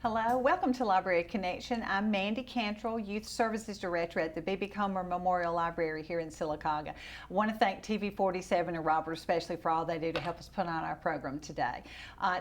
Hello, welcome to Library Connection. I'm Mandy Cantrell, Youth Services Director at the B.B. Comer Memorial Library here in Sylacauga. I want to thank TV47 and Robert especially for all they do to help us put on our program today.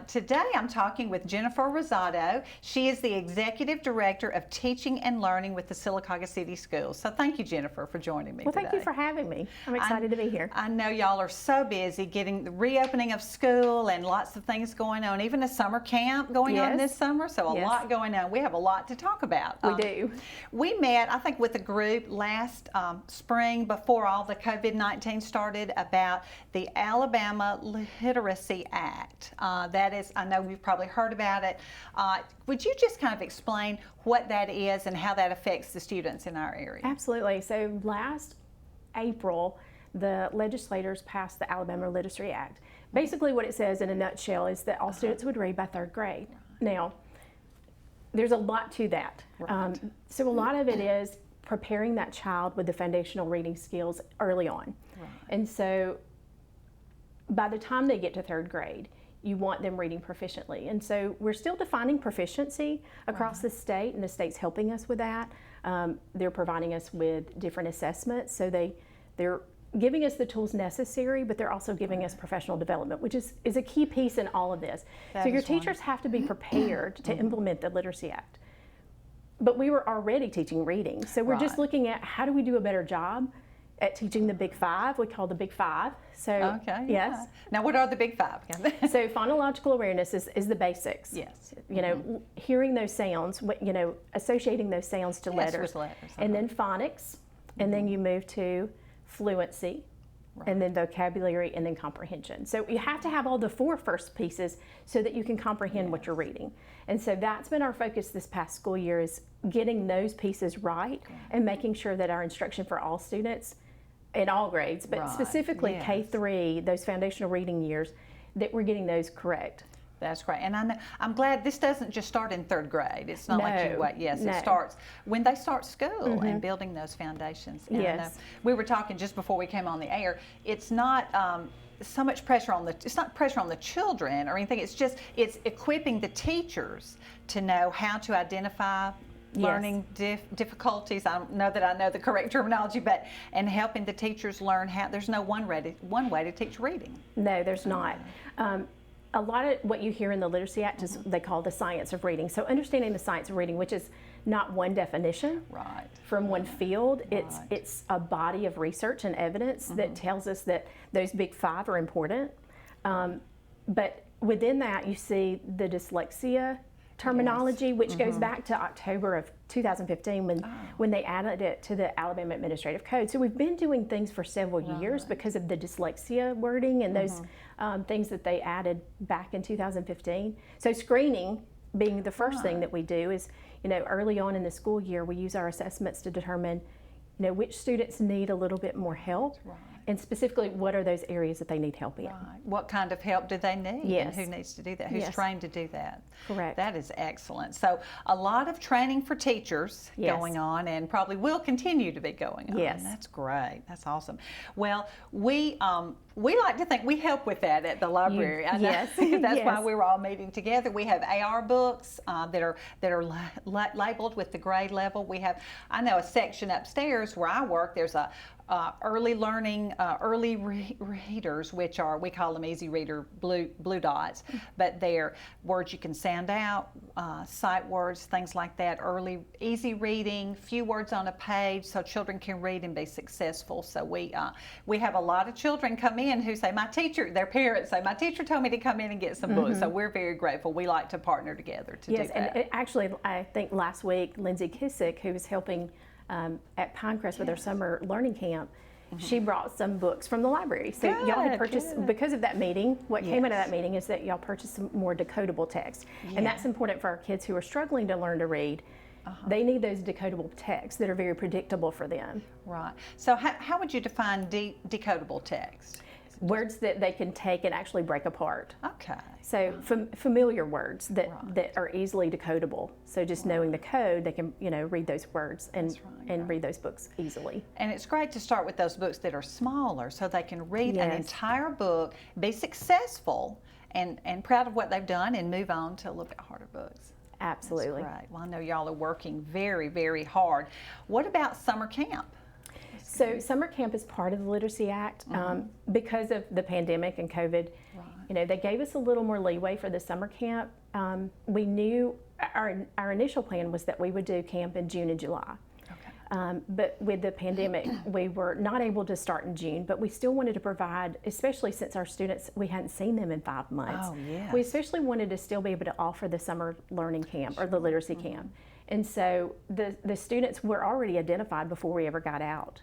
Today I'm talking with Jennifer Rosato. She is the Executive Director of Teaching and Learning with the Sylacauga City Schools. So thank you, Jennifer, for joining me today. Thank you for having me. I'm excited to be here. I know y'all are so busy getting the reopening of school and lots of things going on, even a summer camp going on this summer. So a lot going on. We have a lot to talk about. We do. We met, I think, with a group last spring before all the COVID-19 started about the Alabama Literacy Act. That is, I know you've probably heard about it. Would you just kind of explain what that is and how that affects the students in our area? Absolutely. So last April, the legislators passed the Alabama Literacy Act. Basically what it says in a nutshell is that all students would read by third grade. Now, there's a lot to that. So a lot of it is preparing that child with the foundational reading skills early on. And so by the time they get to third grade, you want them reading proficiently. And so we're still defining proficiency across the state, and the state's helping us with that. They're providing us with different assessments. So they're giving us the tools necessary, but they're also giving us professional development, which is a key piece in all of this. So your teachers have to be prepared to implement the Literacy Act. But we were already teaching reading. So we're just looking at how do we do a better job at teaching the Big Five. We call the Big Five. So yes. Now what are the Big Five? So phonological awareness is the basics. Yes. You know, hearing those sounds, you know, associating those sounds to letters. And then phonics, and then you move to fluency, and then vocabulary, and then comprehension. So you have to have all the four first pieces so that you can comprehend what you're reading. And so that's been our focus this past school year, is getting those pieces right and making sure that our instruction for all students in all grades, but specifically K-3, those foundational reading years, that we're getting those correct. That's great, and I'm glad this doesn't just start in third grade. It's not like you wait. Yes, it starts when they start school and building those foundations. And, we were talking just before we came on the air. It's not so much pressure on it's not pressure on the children or anything. It's equipping the teachers to know how to identify learning difficulties. I don't know that I know the correct terminology, and helping the teachers learn how. There's no one way to teach reading. No, there's not. A lot of what you hear in the Literacy Act is they call the science of reading. So understanding the science of reading, which is not one definition from one field. It's a body of research and evidence that tells us that those Big Five are important. But within that, you see the dyslexia terminology, which goes back to October of 2015 when they added it to the Alabama Administrative Code. So we've been doing things for several years because of the dyslexia wording and those things that they added back in 2015. So screening being the first thing that we do is, you know, early on in the school year, we use our assessments to determine, you know, which students need a little bit more help. And specifically, what are those areas that they need help in? What kind of help do they need? And who needs to do that? Who's trained to do that? Correct. That is excellent. So a lot of training for teachers going on, and probably will continue to be going on. That's great. That's awesome. Well, we like to think we help with that at the library. I know. That's why we were all meeting together. We have AR books that are labeled with the grade level. We have, I know, a section upstairs where I work. There's a early learning, early readers, which are, we call them easy reader blue dots, but they're words you can sound out, sight words, things like that, early easy reading, few words on a page so children can read and be successful. So we have a lot of children come in who say, their parents say, my teacher told me to come in and get some books. So we're very grateful. We like to partner together to do that. And actually, I think last week, Lindsay Kissick, who was helping at Pinecrest with their summer learning camp, she brought some books from the library. So y'all had purchased, because of that meeting, what came out of that meeting is that y'all purchased some more decodable text. And that's important for our kids who are struggling to learn to read. They need those decodable texts that are very predictable for them. So how would you define decodable text? Words that they can take and actually break apart. Okay. So familiar words that are easily decodable. So just knowing the code, they can, you know, read those words and read those books easily. And it's great to start with those books that are smaller so they can read an entire book, be successful, and proud of what they've done, and move on to a little bit harder books. Absolutely. That's right. Well, I know y'all are working very, very hard. What about summer camp? So summer camp is part of the Literacy Act. Because of the pandemic and COVID, they gave us a little more leeway for the summer camp. We knew our initial plan was that we would do camp in June and July. But with the pandemic, we were not able to start in June, but we still wanted to provide, especially since our students, we hadn't seen them in 5 months. Oh, yes. We especially wanted to still be able to offer the summer learning camp or the literacy camp. And so the students were already identified before we ever got out.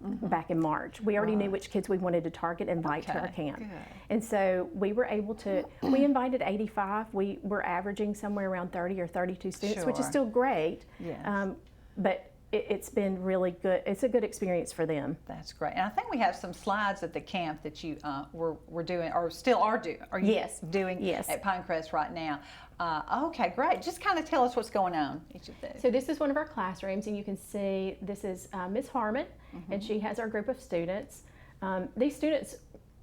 Back in March. We already knew which kids we wanted to target and invite to our camp. Good. And so we were able to, we invited 85. We were averaging somewhere around 30 or 32 students, which is still great. Yes. But it's been really good. It's a good experience for them. That's great. And I think we have some slides at the camp that you were doing, or still are doing. Are you doing at Pinecrest right now? Okay, great. Just kind of tell us what's going on each of those. So this is one of our classrooms, and you can see this is Miss Harmon, and she has our group of students. These students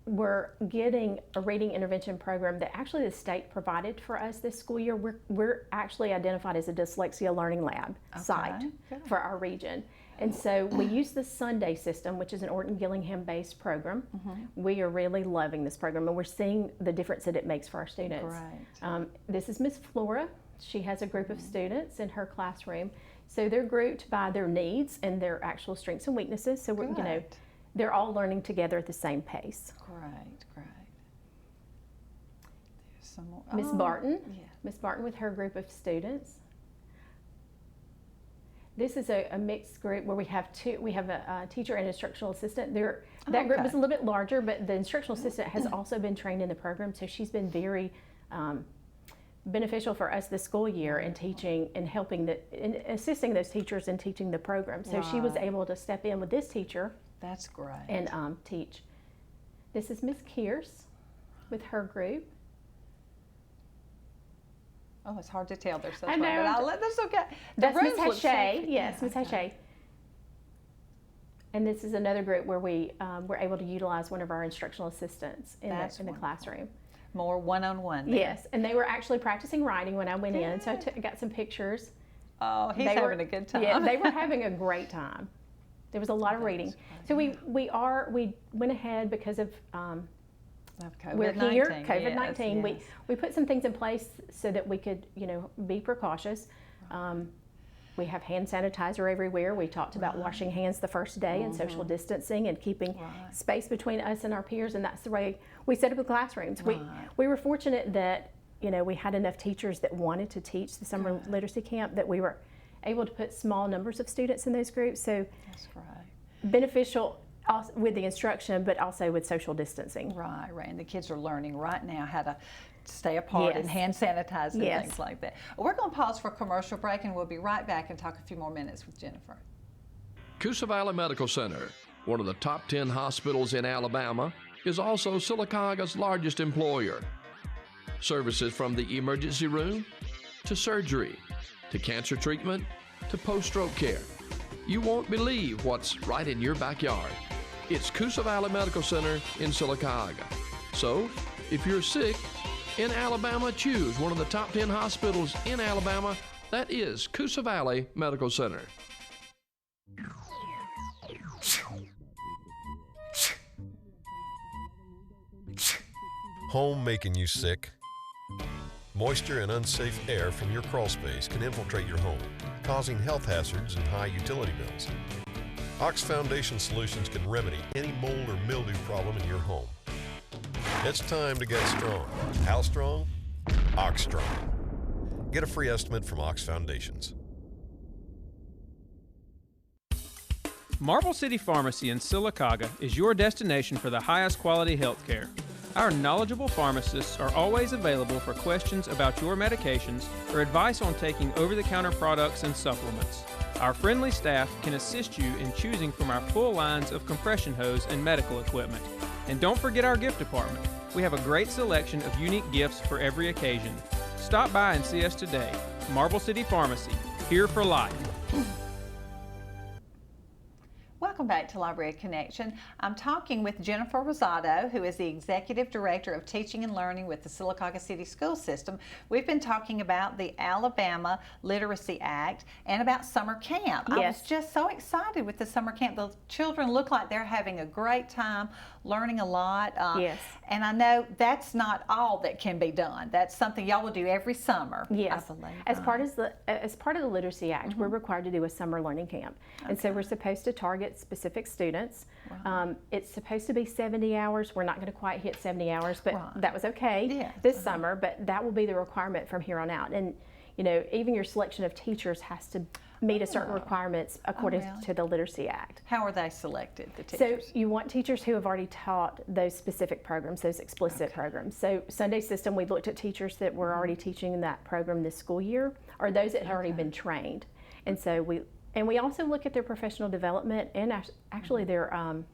were getting a reading intervention program that actually the state provided for us this school year. We're actually identified as a dyslexia learning lab site for our region. And so we use the Sunday system, which is an Orton Gillingham based program. We are really loving this program, and we're seeing the difference that it makes for our students. This is Miss Flora. She has a group of students in her classroom. So they're grouped by their needs and their actual strengths and weaknesses. So we're, they're all learning together at the same pace. Great, great. There's some more. Miss Barton. Miss Barton with her group of students. This is a mixed group where we have a teacher and instructional assistant. That group is a little bit larger, but the instructional assistant has also been trained in the program, so she's been very beneficial for us this school year in teaching and helping in assisting those teachers in teaching the program. So she was able to step in with this teacher. That's great. And teach. This is Miss Kearse with her group. Oh, it's hard to tell. They're so I small, know. but that's okay. That's Miss Hachet. Yes, Miss Hachet. And this is another group where we were able to utilize one of our instructional assistants in the classroom. More one-on-one. Yes, and they were actually practicing writing when I went in, so I got some pictures. Oh, he's having a good time. Yeah, they were having a great time. There was a lot of reading. So we went ahead because of we're here, COVID-19. Yes. We put some things in place so that we could, be precautious. We have hand sanitizer everywhere. We talked about washing hands the first day and social distancing and keeping space between us and our peers, and that's the way we set up the classrooms. We were fortunate that, we had enough teachers that wanted to teach the summer literacy camp that we were able to put small numbers of students in those groups. So that's right. Beneficial with the instruction, but also with social distancing. Right. And the kids are learning right now how to stay apart and hand sanitize and things like that. We're going to pause for a commercial break, and we'll be right back and talk a few more minutes with Jennifer. Coosa Valley Medical Center, one of the top 10 hospitals in Alabama, is also Sylacauga's largest employer. Services from the emergency room to surgery to cancer treatment to post-stroke care. You won't believe what's right in your backyard. It's Coosa Valley Medical Center in Sylacauga. So, if you're sick in Alabama, choose one of the top 10 hospitals in Alabama. That is Coosa Valley Medical Center. Home making you sick? Moisture and unsafe air from your crawl space can infiltrate your home, causing health hazards and high utility bills. Ox Foundation Solutions can remedy any mold or mildew problem in your home. It's time to get strong. How strong? Ox Strong. Get a free estimate from Ox Foundations. Marble City Pharmacy in Sylacauga is your destination for the highest quality health care. Our knowledgeable pharmacists are always available for questions about your medications or advice on taking over-the-counter products and supplements. Our friendly staff can assist you in choosing from our full lines of compression hose and medical equipment. And don't forget our gift department. We have a great selection of unique gifts for every occasion. Stop by and see us today. Marble City Pharmacy, here for life. Welcome back to Library Connection. I'm talking with Jennifer Rosato, who is the Executive Director of Teaching and Learning with the Sylacauga City School System. We've been talking about the Alabama Literacy Act and about summer camp. Yes. I was just so excited with the summer camp. The children look like they're having a great time, learning a lot. Yes. And I know that's not all that can be done. That's something y'all will do every summer. Yes. I believe. As part of the Literacy Act, we're required to do a summer learning camp. And so we're supposed to target specific students. Right. It's supposed to be 70 hours. We're not going to quite hit 70 hours, but that was okay Yes. this summer, but that will be the requirement from here on out. And, you know, even your selection of teachers has to meet a certain requirements according to the Literacy Act. How are they selected, the So teachers? you want teachers who have already taught those specific programs, those explicit programs. So Sunday system, we looked at teachers that were already teaching in that program this school year, or those that had already been trained. And so we also look at their professional development and actually their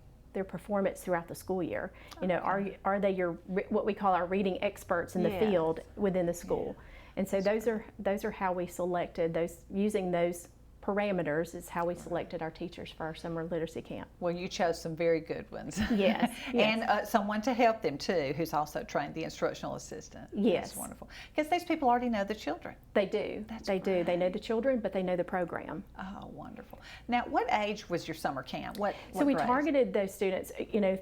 performance throughout the school year. You know, are they what we call our reading experts in the field within the school? And so those are how we selected those, using those parameters is how we selected our teachers for our summer literacy camp. Well, you chose some very good ones. Yes. And someone to help them too, who's also trained, the instructional assistant. Yes. That's wonderful. Because these people already know the children. They do. They do. They know the children, but they know the program. Oh, wonderful. Now, what age was your summer camp? What So we grades? targeted those students, you know,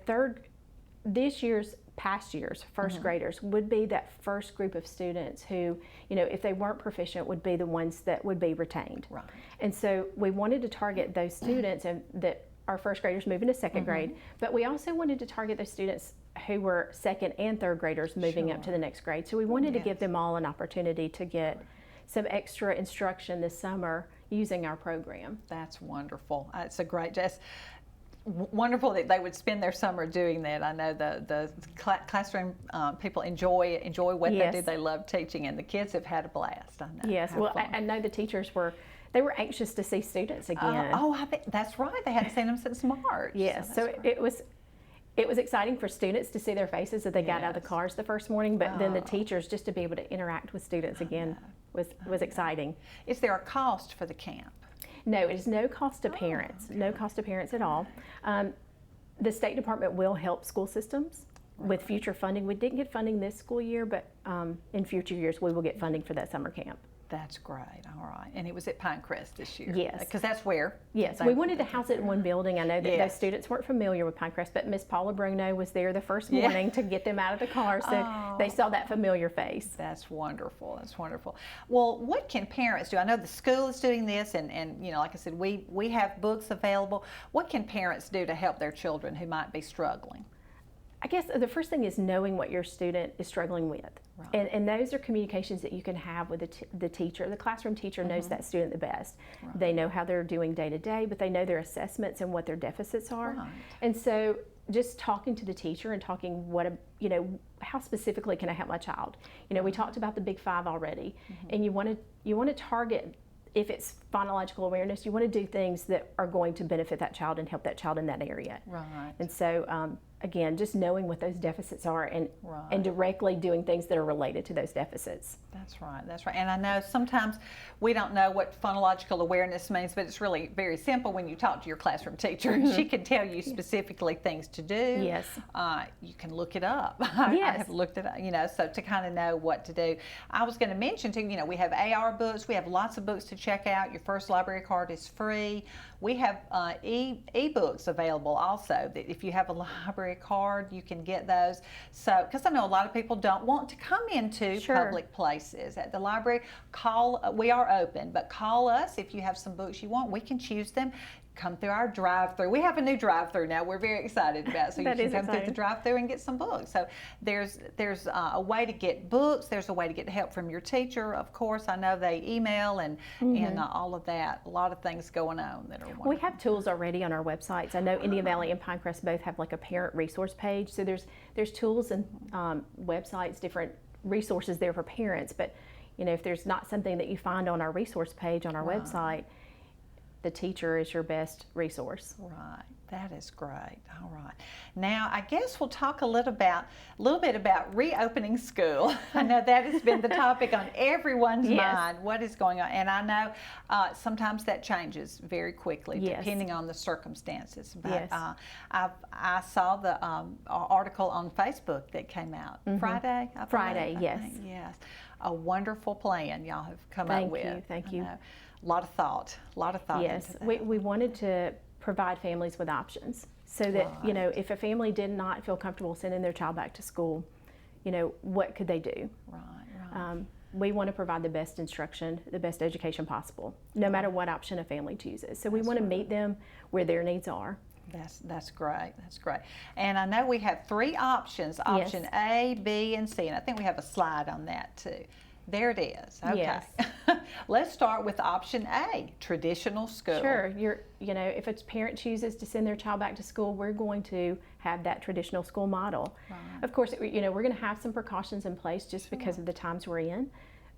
past years, first graders would be that first group of students who, you know, if they weren't proficient, would be the ones that would be retained. Right. And so we wanted to target those students and that our first graders moving to second grade, but we also wanted to target those students who were second and third graders moving up to the next grade. So we wanted to give them all an opportunity to get some extra instruction this summer using our program. That's wonderful. It's a great, just wonderful that they would spend their summer doing that. I know the classroom people enjoy what they do. They love teaching, and the kids have had a blast. I know. Yes. Well, I know the teachers were anxious to see students again. I bet that's right. They hadn't seen them since March. Yes. So it was exciting for students to see their faces as they got out of the cars the first morning, but then the teachers just to be able to interact with students again was exciting. Is there a cost for the camp? No, it is no cost to parents. No cost to parents at all. The State Department will help school systems with future funding. We didn't get funding this school year, but in future years we will get funding for that summer camp. That's great. All right. And it was at Pinecrest this year. Yes. Because that's where. Yes. We wanted to house it in one building. I know that those students weren't familiar with Pinecrest, but Miss Paula Bruno was there the first morning to get them out of the car, so they saw that familiar face. That's wonderful. That's wonderful. Well, what can parents do? I know the school is doing this, and you know, like I said, we have books available. What can parents do to help their children who might be struggling? I guess the first thing is knowing what your student is struggling with. Right. And those are communications that you can have with the teacher. The classroom teacher knows that student the best. Right. They know how they're doing day to day, but they know their assessments and what their deficits are. Right. And so just talking to the teacher and talking how specifically can I help my child? You know, we talked about the big five already, and you want to target. If it's phonological awareness, you want to do things that are going to benefit that child and help that child in that area. Right. And so, again, just knowing what those deficits are and directly doing things that are related to those deficits. That's right. That's right. And I know sometimes we don't know what phonological awareness means, but it's really very simple when you talk to your classroom teacher. She can tell you specifically things to do. Yes. You can look it up. Yes. I have looked it up, so to kind of know what to do. I was going to mention too, we have AR books. We have lots of books to check out. Your first library card is free. We have e-books available also. That if you have a library card, you can get those. So, because I know a lot of people don't want to come into public places. At the library, we are open, but call us if you have some books you want. We can choose them. Come through our drive-through. We have a new drive-through now. We're very excited about. So you can come through the drive-through and get some books. So there's a way to get books. There's a way to get help from your teacher. Of course, I know they email and all of that. A lot of things going on that are wonderful. We have tools already on our websites. I know Indian Valley and Pinecrest both have like a parent resource page. So there's tools and websites, different resources there for parents. But if there's not something that you find on our resource page on our website, the teacher is your best resource. Right. That is great. All right. Now, I guess we'll talk a little bit about reopening school. I know that has been the topic on everyone's mind. What is going on? And I know sometimes that changes very quickly depending on the circumstances. But I saw the article on Facebook that came out Friday. Friday, yes. Yes. A wonderful plan y'all have come up with. Thank you. A lot of thought. Yes. Into that. We wanted to provide families with options so that, you know, if a family did not feel comfortable sending their child back to school, you know, what could they do? Right. We want to provide the best instruction, the best education possible, no matter what option a family chooses. So we want to meet them where their needs are. That's great. That's great. And I know we have 3 options, option A, B, and C, and I think we have a slide on that too. There it is. Okay. Yes. Let's start with option A, traditional school. Sure. You know, if a parent chooses to send their child back to school, we're going to have that traditional school model. Right. Of course, you know, we're going to have some precautions in place just because of the times we're in,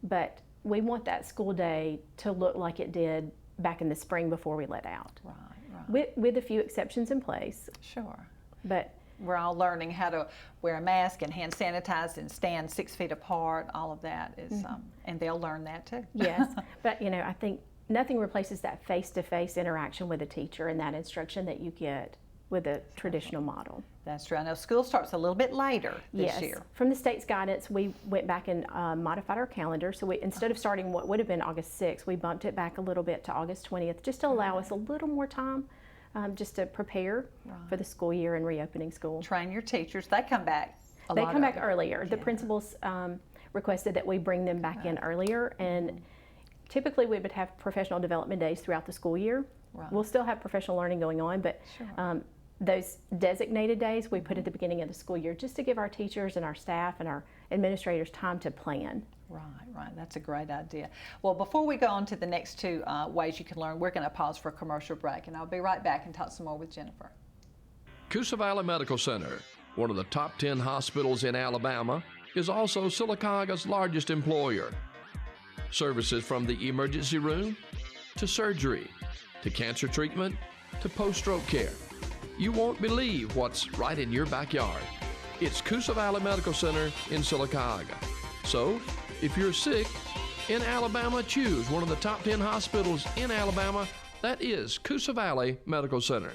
but we want that school day to look like it did back in the spring before we let out. Right. With a few exceptions in place. Sure. But we're all learning how to wear a mask and hand sanitize and stand 6 feet apart. All of that is, and they'll learn that too. Yes, but you know, I think nothing replaces that face-to-face interaction with a teacher and that instruction that you get with a traditional model. That's true. I know school starts a little bit later this year. From the state's guidance, we went back and modified our calendar. So we, instead of starting what would have been August 6th, we bumped it back a little bit to August 20th, just to allow us a little more time just to prepare for the school year and reopening school. Train your teachers. They come back They come back earlier. The principals requested that we bring them back in earlier, and typically we would have professional development days throughout the school year. Right. We'll still have professional learning going on, but those designated days we put at the beginning of the school year just to give our teachers and our staff and our administrators time to plan. Right. That's a great idea. Well, before we go on to the next 2 ways you can learn, we're going to pause for a commercial break, and I'll be right back and talk some more with Jennifer. Coosa Valley Medical Center, one of the top 10 hospitals in Alabama, is also Sylacauga's largest employer. Services from the emergency room to surgery to cancer treatment to post-stroke care. You won't believe what's right in your backyard. It's Coosa Valley Medical Center in Sylacauga. So, if you're sick in Alabama, choose one of the top 10 hospitals in Alabama. That is Coosa Valley Medical Center.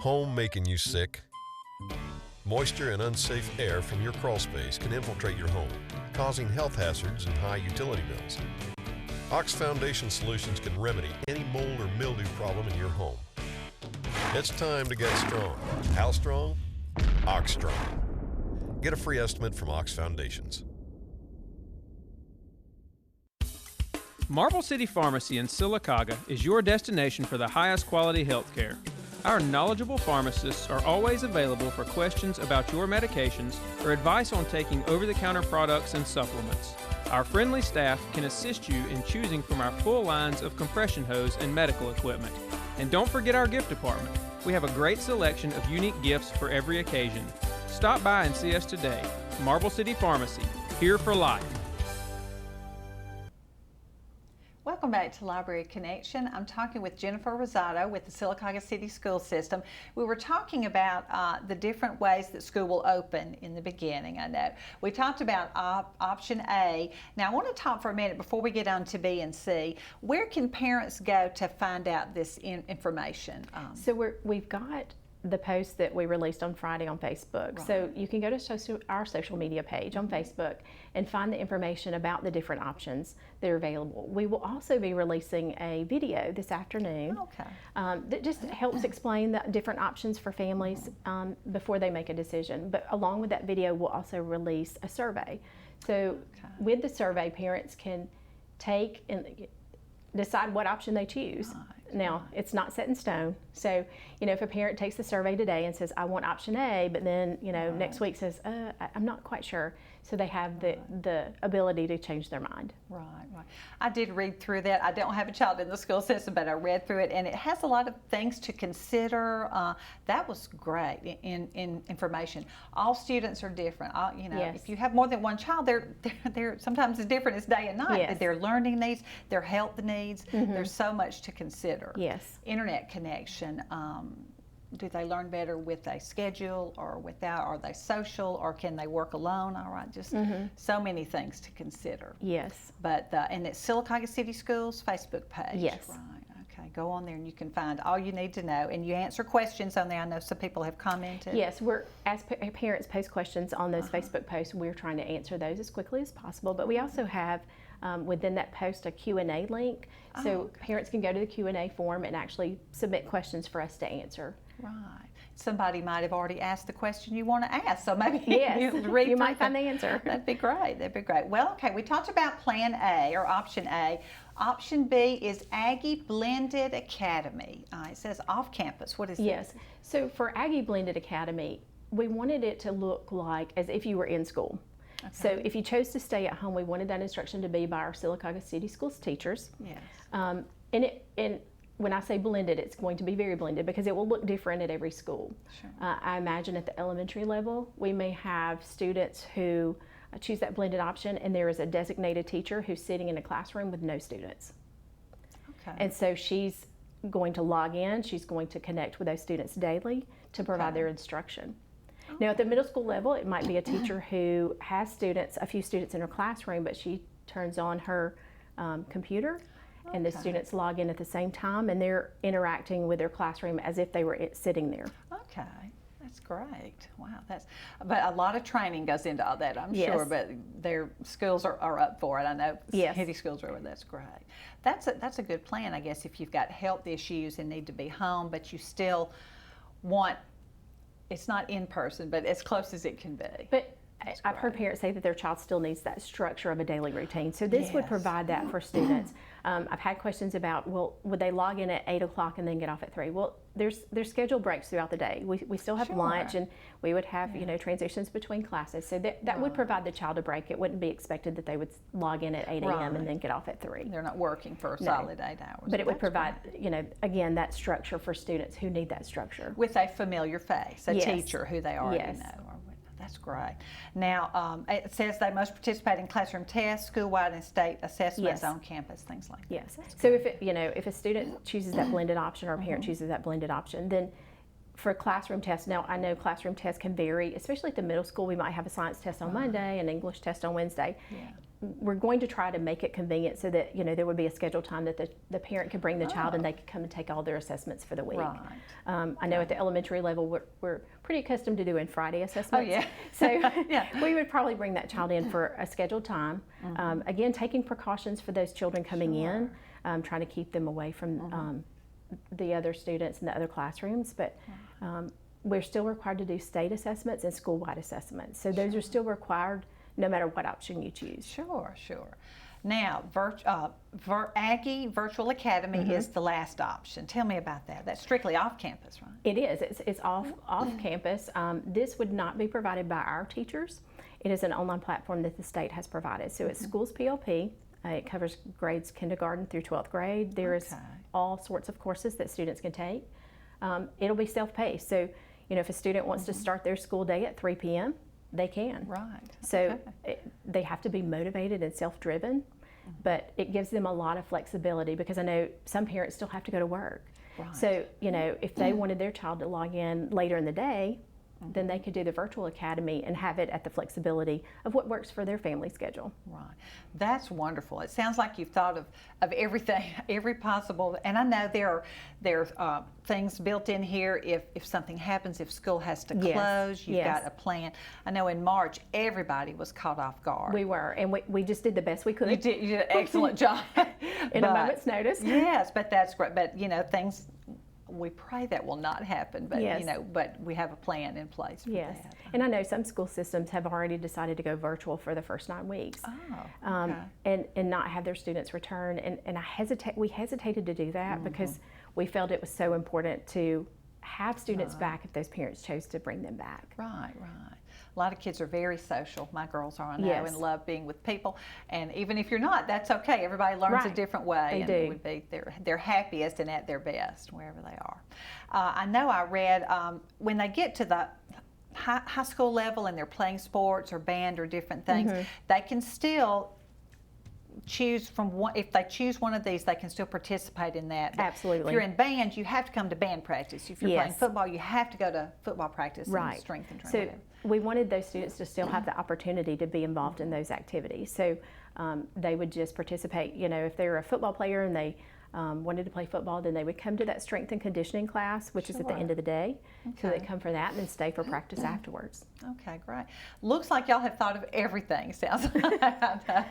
Home making you sick? Moisture and unsafe air from your crawl space can infiltrate your home, causing health hazards and high utility bills. Ox Foundation Solutions can remedy any mold or mildew problem in your home. It's time to get strong. How strong? Ox Strong. Get a free estimate from Ox Foundations. Marble City Pharmacy in Sylacauga is your destination for the highest quality health care. Our knowledgeable pharmacists are always available for questions about your medications or advice on taking over-the-counter products and supplements. Our friendly staff can assist you in choosing from our full lines of compression hose and medical equipment. And don't forget our gift department. We have a great selection of unique gifts for every occasion. Stop by and see us today. Marble City Pharmacy, here for life. Welcome back to Library Connection. I'm talking with Jennifer Rosato with the Sylacauga City School System. We were talking about the different ways that school will open in the beginning. I know we talked about option A. Now I want to talk for a minute before we get on to B and C. Where can parents go to find out this information? So we've got the post that we released on Friday on Facebook. Right. So you can go to our social media page on Facebook and find the information about the different options that are available. We will also be releasing a video this afternoon that just helps explain the different options for families before they make a decision. But along with that video, we'll also release a survey. So with the survey, parents can take and decide what option they choose. Now, it's not set in stone. So, if a parent takes the survey today and says, I want option A, but then, next week says, I'm not quite sure. so they have the ability to change their mind. Right. I did read through that. I don't have a child in the school system, but I read through it, and it has a lot of things to consider. That was great in information. All students are different. If you have more than one child, they're sometimes as different as day and night. Yes. Their learning needs, their health needs. There's so much to consider. Yes. Internet connection. Do they learn better with a schedule or without? Are they social, or can they work alone? All right, just so many things to consider. Yes. But and it's Sylacauga City Schools Facebook page. Yes. Right. Okay. Go on there and you can find all you need to know, and you answer questions on there. I know some people have commented. Yes, as parents post questions on those Facebook posts, we're trying to answer those as quickly as possible. But we also have within that post a Q&A link, so parents can go to the Q&A form and actually submit questions for us to answer. Right. Somebody might have already asked the question you want to ask, so maybe you might find the answer. That'd be great. Well, okay, we talked about Plan A or Option A. Option B is Aggie Blended Academy. It says off campus. What is Yes. this? So for Aggie Blended Academy, we wanted it to look like as if you were in school. Okay. So if you chose to stay at home, we wanted that instruction to be by our Sylacauga City Schools teachers. Yes. And when I say blended, it's going to be very blended because it will look different at every school. Sure. I imagine at the elementary level, we may have students who choose that blended option, and there is a designated teacher who's sitting in a classroom with no students. Okay. And so she's going to log in, she's going to connect with those students daily to provide their instruction. Okay. Now at the middle school level, it might be a teacher who has a few students in her classroom, but she turns on her computer, and the students log in at the same time, and they're interacting with their classroom as if they were sitting there. Okay, that's great. Wow, but a lot of training goes into all that, I'm sure. But their schools are up for it. I know city schools are. That's great. That's a good plan, I guess, if you've got health issues and need to be home, but you still want. It's not in person, but as close as it can be. But I've heard parents say that their child still needs that structure of a daily routine. So this would provide that for students. I've had questions about, well, would they log in at 8 o'clock and then get off at 3? Well, there's scheduled breaks throughout the day. We still have lunch, and we would have transitions between classes. So that would provide the child a break. It wouldn't be expected that they would log in at 8 a.m. and then get off at 3. They're not working for a solid 8 hours. But it would provide, again, that structure for students who need that structure. With a familiar face, a teacher who they already know. That's great. Now, it says they must participate in classroom tests, school-wide and state assessments on campus, things like that. Yes. So if a student chooses that blended option or a parent chooses that blended option, then for classroom tests, now I know classroom tests can vary, especially at the middle school. We might have a science test on Monday, an English test on Wednesday. Yeah. We're going to try to make it convenient so that there would be a scheduled time that the parent could bring the child and they could come and take all their assessments for the week. Right. I know at the elementary level we're pretty accustomed to doing Friday assessments. Oh yeah. So we would probably bring that child in for a scheduled time. Again, taking precautions for those children coming in, trying to keep them away from the other students in the other classrooms, but we're still required to do state assessments and school-wide assessments. So those are still required no matter what option you choose. Sure. Now, Aggie Virtual Academy is the last option. Tell me about that. That's strictly off campus, right? It is. It's off campus. This would not be provided by our teachers. It is an online platform that the state has provided. So it's Schools PLP. It covers grades kindergarten through 12th grade. There is all sorts of courses that students can take. It'll be self-paced. So, if a student wants to start their school day at 3 p.m., they can. Right. So they have to be motivated and self-driven, but it gives them a lot of flexibility because I know some parents still have to go to work. Right. So, if they wanted their child to log in later in the day, then they could do the virtual academy and have it at the flexibility of what works for their family schedule. Right. That's wonderful. It sounds like you've thought of everything, every possible, and I know there are things built in here if something happens, if school has to close, you've got a plan. I know in March, everybody was caught off guard. We were, and we just did the best we could. You did an excellent job. In a moment's notice. Yes, but that's great. But, things... We pray that will not happen, but but we have a plan in place for that. And I know some school systems have already decided to go virtual for the first 9 weeks, and not have their students return. And we hesitated to do that because we felt it was so important to have students back if those parents chose to bring them back. Right. A lot of kids are very social. My girls are, I know, Yes. and love being with people. And even if you're not, that's okay. Everybody learns a Right. different way. They and do. would be their happiest and at their best wherever they are. I know I read when they get to the high school level and they're playing sports or band or different things, they can still choose from one. If they choose one of these, they can still participate in that. But Absolutely. if you're in band, you have to come to band practice. If you're playing Yes. football, you have to go to football practice Right. and strength and So training. we wanted those students to still have the opportunity to be involved in those activities. So they would just participate. You know, if they were a football player and they wanted to play football, then they would come to that strength and conditioning class, which is at the end of the day. So Okay. they come for that and then stay for practice afterwards. Okay, great. Looks like y'all have thought of everything. Sounds like.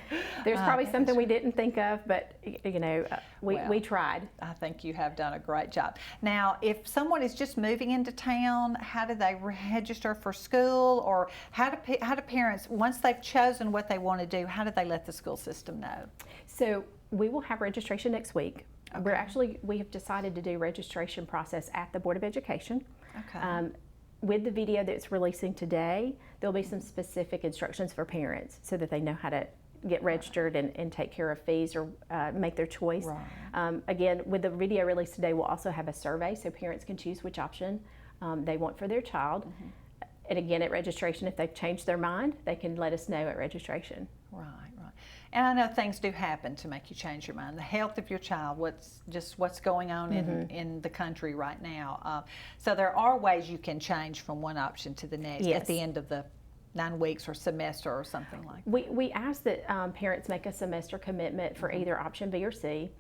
There's probably something we didn't think of, but you know, we tried. I think you have done a great job. Now, if someone is just moving into town, how do they register for school, or how do parents, once they've chosen what they want to do, how do they let the school system know? So we will have registration next week. We have decided to do registration process at the Board of Education. Okay. With the video that's releasing today, there'll be some specific instructions for parents so that they know how to get registered and take care of fees or make their choice. Right. Again, with the video released today, we'll also have a survey so parents can choose which option they want for their child. And again, at registration, if they've changed their mind, they can let us know at registration. Right, right. And I know things do happen to make you change your mind. The health of your child, what's going on in the country right now. So there are ways you can change from one option to the next Yes. at the end of the 9 weeks or semester or something like that. We ask that parents make a semester commitment for either option B or C.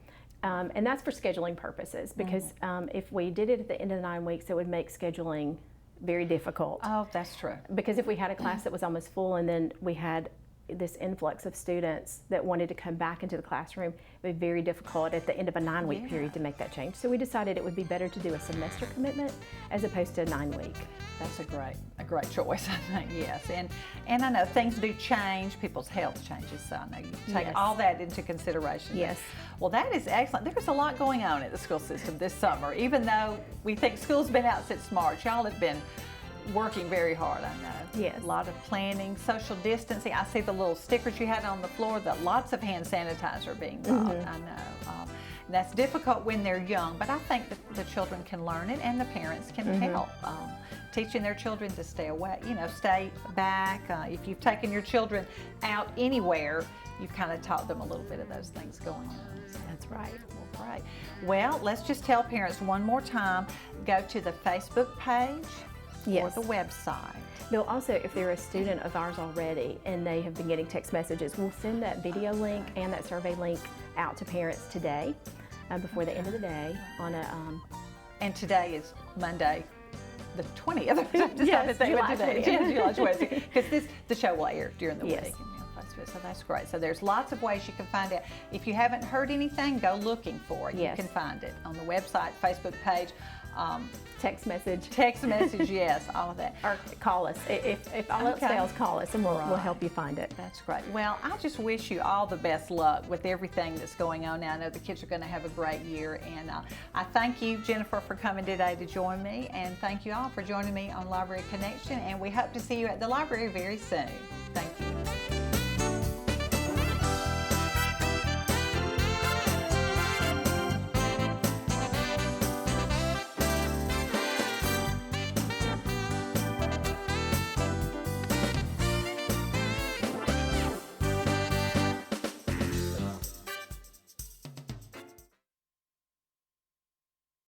And that's for scheduling purposes, because if we did it at the end of the 9 weeks, it would make scheduling very difficult. Oh, that's true. Because if we had a class that was almost full and then we had this influx of students that wanted to come back into the classroom, it would be very difficult at the end of a 9-week period to make that change. So we decided it would be better to do a semester commitment as opposed to a 9-week. That's a great choice, I think, yes. And I know things do change, people's health changes, so I know you take Yes. all that into consideration. Yes. Well, that is excellent. There's a lot going on at the school system this summer. Even though we think school's been out since March, y'all have been working very hard, I know. Yes. A lot of planning, social distancing. I see the little stickers you had on the floor that lots of hand sanitizer being bought, I know. That's difficult when they're young, but I think that the children can learn it and the parents can help. Teaching their children to stay away, stay back. If you've taken your children out anywhere, you've kind of taught them a little bit of those things going on. So That's right. well, great. Well, let's just tell parents one more time, go to the Facebook page Yes. or the website. They'll also, if they're a student of ours already and they have been getting text messages, we'll send that video link and that survey link out to parents today before the end of the day on a And today is Monday, the 20th. Yes, July 20th. July 20th. Because the show will air during the Yes. week. So that's great. So there's lots of ways you can find out. If you haven't heard anything, go looking for it. Yes. You can find it on the website, Facebook page, text message. yes, all of that. Or call us. If all else Okay. fails, call us and we'll Right. help you find it. That's great. Well, I just wish you all the best luck with everything that's going on now. I know the kids are going to have a great year, and I thank you, Jennifer, for coming today to join me, and thank you all for joining me on Library Connection, and we hope to see you at the library very soon. Thank you.